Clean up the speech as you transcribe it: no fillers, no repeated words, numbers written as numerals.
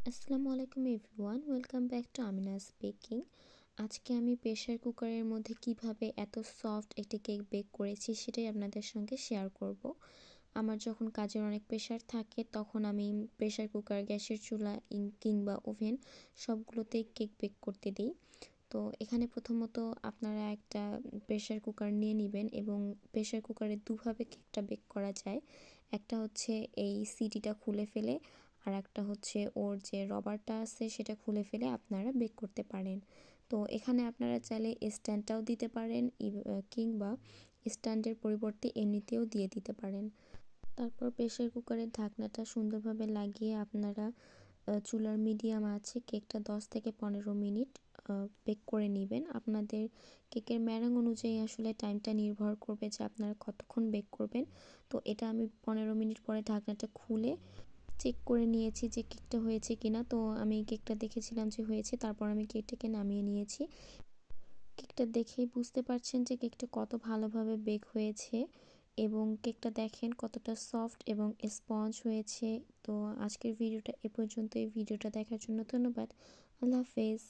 আসসালামু আলাইকুম everyone, welcome back to Amina's baking. আজকে আমি প্রেশার কুকারের মধ্যে কিভাবে এত সফট একটি কেক বেক করেছি সেটাই আপনাদের সঙ্গে শেয়ার করব। আমার যখন কাজের অনেক প্রেশার থাকে তখন আমি প্রেশার কুকার, গ্যাসের চুলা কিংবা ওভেন সবগুলোতেই কেক বেক করতে দিই। তো এখানে প্রথমত আপনারা একটা প্রেশার কুকার নিয়ে নেবেন এবং প্রেশার কুকারে দুভাবে কেকটা বেক করা যায়। একটা হচ্ছে এই সিটিটা খুলে ফেলে, আর একটা হচ্ছে ওর যে রবারটা আছে সেটা খুলে ফেলে আপনারা বেক করতে পারেন। তো এখানে আপনারা চাইলে স্ট্যান্ডটাও দিতে পারেন, কিংবা স্ট্যান্ডের পরিবর্তে এমনিতেও দিয়ে দিতে পারেন। তারপর প্রেশার কুকারের ঢাকনাটা সুন্দরভাবে লাগিয়ে আপনারা চুলার মিডিয়াম আছে কেকটা 10 থেকে 15 মিনিট বেক করে নেবেন। আপনাদের কেকের ম্যারাং অনুযায়ী আসলে টাইমটা নির্ভর করবে যে আপনারা কতক্ষণ বেক করবেন। তো এটা আমি 15 মিনিট পরে ঢাকনাটা খুলে চেক করে নিয়েছি যে কেকটা হয়েছে কিনা। তো আমি কেকটা দেখেছিলাম যে হয়েছে, তারপর আমি কেকটাকে নামিয়ে নিয়েছি। কেকটা দেখেই বুঝতে পারছেন যে কেকটা কত ভালোভাবে বেক হয়েছে এবং কেকটা দেখেন কতটা সফট এবং স্পঞ্জ হয়েছে। তো আজকের ভিডিওটা এ পর্যন্ত। এই ভিডিওটা দেখার জন্য ধন্যবাদ। আল্লাহ হাফেজ।